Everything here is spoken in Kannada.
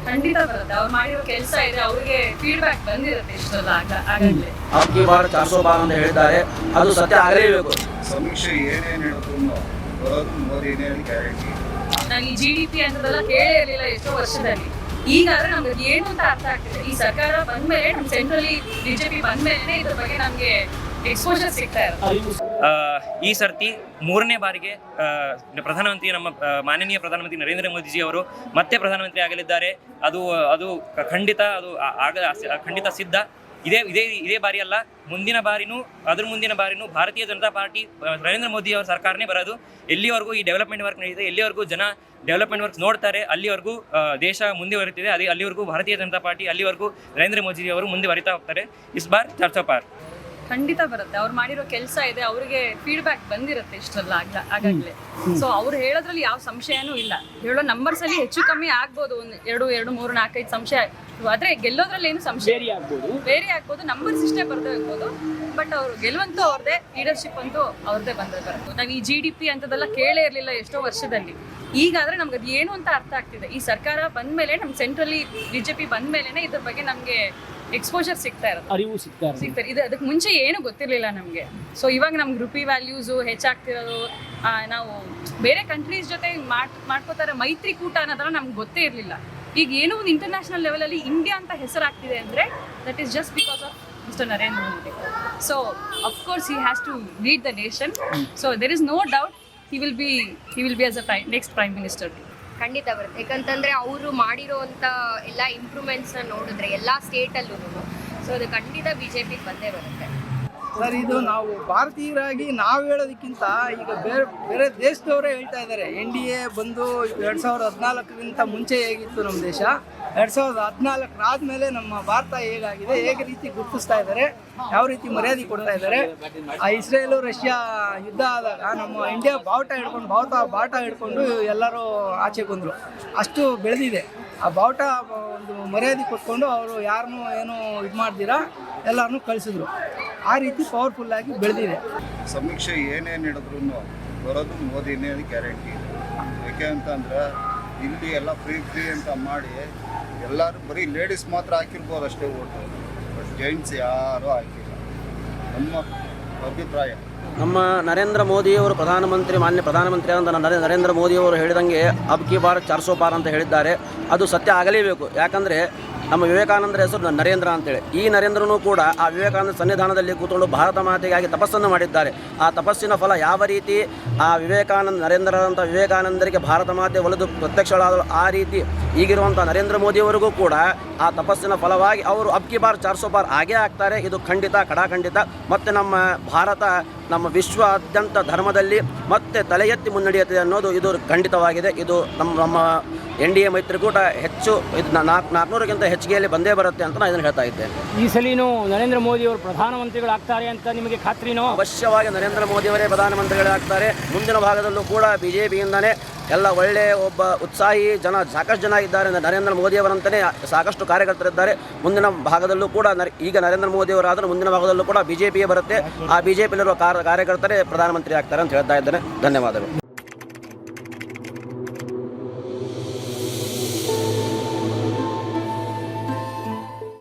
ಖಂಡಿತ ಬರುತ್ತೆ. ಅವ್ರು ಮಾಡಿರೋ ಕೆಲಸ ಇದೆ, ಅವ್ರಿಗೆ ಫೀಡ್ಬ್ಯಾಕ್ ಬಂದಿರುತ್ತೆ ಇಷ್ಟೆಲ್ಲ ಆಗಲೇ. ಅಬ್ಕಿ ಬಾರ್ 400 ಬಾರ್ ಅಂತ ಹೇಳಿದ್ದಾರೆ, ಅದು ಸತ್ಯ ಆಗಲೇಬೇಕು. ಸಮೀಕ್ಷೆ ಏನೇನು ಹೇಳಿದ್ರು ಬರೋದು ಮೋದಿನೇ ಗ್ಯಾರಂಟಿ. ನಾನು ಈ GDP ಅಂತದೆಲ್ಲ ಕೇಳೇ ಇರಲಿಲ್ಲ ಎಷ್ಟೋ ವರ್ಷದಲ್ಲಿ. ಈಗಾದ್ರೆ ನಮ್ಗೆ ಏನು ಅಂತ ಅರ್ಥ ಆಗ್ತಿದೆ. ಈ ಸರ್ಕಾರ ಬಂದ್ಮೇಲೆ, ನಮ್ಮ ಸೆಂಟ್ರಲಿ ಬಿಜೆಪಿ ಬಂದ್ಮೇಲೆ ಇದ್ರ ಬಗ್ಗೆ ನಮ್ಗೆ ಎಕ್ಸ್ಪೋಜರ್ ಸಿಗ್ತಾ ಇರುತ್ತೆ. ಈ ಸರ್ತಿ 3ನೇ ಬಾರಿಗೆ ಪ್ರಧಾನಮಂತ್ರಿ ನಮ್ಮ ಮಾನನೀಯ ಪ್ರಧಾನಮಂತ್ರಿ ನರೇಂದ್ರ ಮೋದಿಜಿ ಅವರು ಮತ್ತೆ ಪ್ರಧಾನಮಂತ್ರಿ ಆಗಲಿದ್ದಾರೆ. ಅದು ಖಂಡಿತ ಖಂಡಿತ ಸಿದ್ಧ. ಇದೇ ಬಾರಿ ಅಲ್ಲ, ಮುಂದಿನ ಬಾರಿನೂ ಅದ್ರ ಮುಂದಿನ ಬಾರಿನೂ ಭಾರತೀಯ ಜನತಾ ಪಾರ್ಟಿ ನರೇಂದ್ರ ಮೋದಿ ಅವರ ಸರ್ಕಾರನೇ ಬರೋದು. ಎಲ್ಲಿವರೆಗೂ ಈ ಡೆವಲಪ್ಮೆಂಟ್ ವರ್ಕ್ ನಡೀತಿದೆ, ಎಲ್ಲಿವರೆಗೂ ಜನ ಡೆವಲಪ್ಮೆಂಟ್ ವರ್ಕ್ ನೋಡ್ತಾರೆ, ಅಲ್ಲಿವರೆಗೂ ದೇಶ ಮುಂದುವರಿತಿದೆ. ಅಲ್ಲಿವರೆಗೂ ಭಾರತೀಯ ಜನತಾ ಪಾರ್ಟಿ, ಅಲ್ಲಿವರೆಗೂ ನರೇಂದ್ರ ಮೋದಿ ಅವರು ಮುಂದುವರಿತಾ ಹೋಗ್ತಾರೆ. ಇಸ್ ಬಾರ್ 400 ಪಾರ್ ಖಂಡಿತ ಬರುತ್ತೆ. ಅವ್ರು ಮಾಡಿರೋ ಕೆಲಸ ಇದೆ, ಅವರಿಗೆ ಫೀಡ್ಬ್ಯಾಕ್ ಬಂದಿರುತ್ತೆ ಇಷ್ಟೆಲ್ಲ ಆಗಲೇ. ಸೊ ಅವ್ರು ಹೇಳೋದ್ರಲ್ಲಿ ಯಾವ ಸಂಶಯನೂ ಇಲ್ಲ. ಹೇಳೋ ನಂಬರ್ಸ್ ಅಲ್ಲಿ ಹೆಚ್ಚು ಕಮ್ಮಿ ಆಗ್ಬೋದು, 1 2 3 4 5 ಸಂಶಯ, ಆದ್ರೆ ಗೆಲ್ಲೋದ್ರಲ್ಲಿ ಏನು ಸಂಶಯ ಬೇರೆ ಆಗ್ಬೋದು, ನಂಬರ್ಸ್ ಇಷ್ಟೇ ಬರ್ದೇ ಇರ್ಬೋದು. ಬಟ್ ಅವ್ರು ಗೆಲ್ಲುವಂತೂ ಅವ್ರದೇ, ಲೀಡರ್ಶಿಪ್ ಅಂತೂ ಅವ್ರದ್ದೇ ಬರುತ್ತೆ. ನಾವು ಈ GDP ಅಂತದೆಲ್ಲ ಕೇಳೇ ಇರಲಿಲ್ಲ ಎಷ್ಟೋ ವರ್ಷದಲ್ಲಿ. ಈಗಾದ್ರೆ ನಮ್ಗೆ ಅದು ಏನು ಅಂತ ಅರ್ಥ ಆಗ್ತಿದೆ. ಈ ಸರ್ಕಾರ ಬಂದ್ಮೇಲೆ, ನಮ್ಮ ಸೆಂಟ್ರಲಿ ಬಿಜೆಪಿ ಬಂದ್ಮೇಲೆ ಇದ್ರ ಬಗ್ಗೆ ನಮ್ಗೆ ಎಕ್ಸ್ಪೋಜರ್ ಸಿಗ್ತಾ ಇರುತ್ತೆ, ಅರಿವು ಸಿಗ್ತಾರೆ. ಇದು ಅದಕ್ಕೆ ಮುಂಚೆ ಏನು ಗೊತ್ತಿರಲಿಲ್ಲ ನಮಗೆ. ಸೊ ಇವಾಗ ನಮ್ಗೆ ರುಪಿ ವ್ಯಾಲ್ಯೂಸು ಹೆಚ್ಚಾಗ್ತಿರೋದು, ನಾವು ಬೇರೆ ಕಂಟ್ರೀಸ್ ಜೊತೆ ಮಾಡ್ಕೋತಾರೆ ಮೈತ್ರಿಕೂಟ ಅನ್ನೋದೆಲ್ಲ ನಮ್ಗೆ ಗೊತ್ತೇ ಇರಲಿಲ್ಲ. ಈಗ ಏನೋ ಒಂದು ಇಂಟರ್ನ್ಯಾಷನಲ್ ಲೆವೆಲಲ್ಲಿ ಇಂಡಿಯಾ ಅಂತ ಹೆಸರಾಗ್ತಿದೆ ಅಂದರೆ that is just because of mister Narendra Modi. So of course he has to lead the nation. So there is no doubt he will be as a next prime minister. ಖಂಡಿತ ಬರುತ್ತೆ. ಯಾಕಂತಂದರೆ ಅವರು ಮಾಡಿರೋವಂಥ ಎಲ್ಲ ಇಂಪ್ರೂವ್ಮೆಂಟ್ಸ್ನ ನೋಡಿದ್ರೆ ಎಲ್ಲ ಸ್ಟೇಟಲ್ಲೂ, ಸೊ ಅದು ಖಂಡಿತ BJP ಬಂದೇ ಬರುತ್ತೆ ಸರ್. ಇದು ನಾವು ಭಾರತೀಯರಾಗಿ ನಾವು ಹೇಳೋದಕ್ಕಿಂತ ಈಗ ಬೇರೆ ದೇಶದವರೇ ಹೇಳ್ತಾ ಇದ್ದಾರೆ. NDA ಬಂದು 2014 ಮುಂಚೆ ಹೇಗಿತ್ತು ನಮ್ಮ ದೇಶ, 2014 ಆದಮೇಲೆ ನಮ್ಮ ಭಾರತ ಹೇಗಾಗಿದೆ, ಹೇಗೆ ರೀತಿ ಗುರುತಿಸ್ತಾ ಇದ್ದಾರೆ, ಯಾವ ರೀತಿ ಮರ್ಯಾದೆ ಕೊಡ್ತಾ ಇದ್ದಾರೆ. ಆ ಇಸ್ರೇಲು ರಷ್ಯಾ ಯುದ್ಧ ಆದಾಗ ನಮ್ಮ ಇಂಡಿಯಾ ಬಾವುಟ ಹಿಡ್ಕೊಂಡು ಎಲ್ಲರೂ ಆಚೆ ಬಂದರು. ಅಷ್ಟು ಬೆಳೆದಿದೆ. ಆ ಬಾವುಟ ಒಂದು ಮರ್ಯಾದೆ ಕೊಟ್ಕೊಂಡು ಅವರು ಯಾರನ್ನೂ ಏನೂ ಇದು ಮಾಡ್ದಿರಾ ಎಲ್ಲರನ್ನೂ ಕಳಿಸಿದ್ರು. ಆ ರೀತಿ ಪವರ್ಫುಲ್ಲಾಗಿ ಬೆಳೆದಿದೆ. ಸಮೀಕ್ಷೆ ಏನೇನು ಹೇಳಿದ್ರು ಬರೋದು ಮೋದಿನೇ ಗ್ಯಾರಂಟಿ. ಯಾಕೆ ಅಂತಂದ್ರೆ ಇಲ್ಲಿ ಎಲ್ಲ ಫ್ರೀ ಅಂತ ಮಾಡಿ ಎಲ್ಲರೂ ಬರೀ ಲೇಡೀಸ್ ಮಾತ್ರ ಹಾಕಿರ್ಬೋದು ಅಷ್ಟೇ ಓಟು, ಬಟ್ ಜೆಂಟ್ಸ್ ಯಾರೂ ಹಾಕಿಲ್ಲ. ನಮ್ಮ ಅಭಿಪ್ರಾಯ. ನಮ್ಮ ನರೇಂದ್ರ ಮೋದಿಯವರು ಮಾನ್ಯ ಪ್ರಧಾನಮಂತ್ರಿ ಅಂತ ನರೇಂದ್ರ ಮೋದಿಯವರು ಹೇಳಿದಂಗೆ ಅಬ್ಕಿ ಬಾರ್ 400 ಪಾರ್ ಅಂತ ಹೇಳಿದ್ದಾರೆ, ಅದು ಸತ್ಯ ಆಗಲೇಬೇಕು. ಯಾಕಂದರೆ ನಮ್ಮ ವಿವೇಕಾನಂದರ ಹೆಸರು ನರೇಂದ್ರ ಅಂತೇಳಿ. ಈ ನರೇಂದ್ರನೂ ಕೂಡ ಆ ವಿವೇಕಾನಂದ ಸನ್ನಿಧಾನದಲ್ಲಿ ಕೂತ್ಕೊಂಡು ಭಾರತ ಮಾತೆಗಾಗಿ ತಪಸ್ಸನ್ನು ಮಾಡಿದ್ದಾರೆ. ಆ ತಪಸ್ಸಿನ ಫಲ ಯಾವ ರೀತಿ ಆ ನರೇಂದ್ರರಂಥ ವಿವೇಕಾನಂದರಿಗೆ ಭಾರತ ಮಾತೆ ಒಲಿದು ಪ್ರತ್ಯಕ್ಷಳಾದರು, ಆ ರೀತಿ ಈಗಿರುವಂಥ ನರೇಂದ್ರ ಮೋದಿಯವರಿಗೂ ಕೂಡ ಆ ತಪಸ್ಸಿನ ಫಲವಾಗಿ ಅವರು ಅಬ್ಕಿ ಬಾರ್ 400 ಪಾರ್ ಆಗೇ ಆಗ್ತಾರೆ. ಇದು ಖಂಡಿತ, ಖಡಾಖಂಡಿತ. ಮತ್ತು ನಮ್ಮ ಭಾರತ ನಮ್ಮ ವಿಶ್ವಾದ್ಯಂತ ಧರ್ಮದಲ್ಲಿ ಮತ್ತೆ ತಲೆ ಎತ್ತಿ ಮುನ್ನಡೆಯುತ್ತದೆ ಅನ್ನೋದು ಇದು ಖಂಡಿತವಾಗಿದೆ. ಇದು ನಮ್ಮ NDA ಮೈತ್ರಿಕೂಟ ಹೆಚ್ಚು 400ಕ್ಕಿಂತ ಹೆಚ್ಚಿಗೆಯಲ್ಲಿ ಬಂದೇ ಬರುತ್ತೆ ಅಂತ ನಾನು ಇದನ್ನು ಹೇಳ್ತಾ ಇದ್ದೇನೆ. ಈ ಸಲಿನೂ ನರೇಂದ್ರ ಮೋದಿ ಅವರು ಪ್ರಧಾನಮಂತ್ರಿಗಳಾಗ್ತಾರೆ ಅಂತ ನಿಮಗೆ ಖಾತ್ರಿನೋ? ಅವಶ್ಯವಾಗಿ ನರೇಂದ್ರ ಮೋದಿಯವರೇ ಪ್ರಧಾನಮಂತ್ರಿಗಳಾಗ್ತಾರೆ. ಮುಂದಿನ ಭಾಗದಲ್ಲೂ ಕೂಡ BJPಯಿಂದನೇ ಎಲ್ಲ ಒಳ್ಳೆಯ ಒಬ್ಬ ಉತ್ಸಾಹಿ ಸಾಕಷ್ಟು ಜನ ಇದ್ದಾರೆ. ನರೇಂದ್ರ ಮೋದಿಯವರಂತಲೇ ಸಾಕಷ್ಟು ಕಾರ್ಯಕರ್ತರಿದ್ದಾರೆ. ಮುಂದಿನ ಭಾಗದಲ್ಲೂ ಕೂಡ ಈಗ ನರೇಂದ್ರ ಮೋದಿಯವರಾದರೂ ಮುಂದಿನ ಭಾಗದಲ್ಲೂ ಕೂಡ BJPಯೇ ಬರುತ್ತೆ. ಆ BJPಯಲ್ಲಿರುವ ಕಾರ್ಯಕರ್ತರೇ ಪ್ರಧಾನಮಂತ್ರಿ ಆಗ್ತಾರೆ ಅಂತ ಹೇಳ್ತಾ ಇದ್ದೇನೆ. ಧನ್ಯವಾದಗಳು.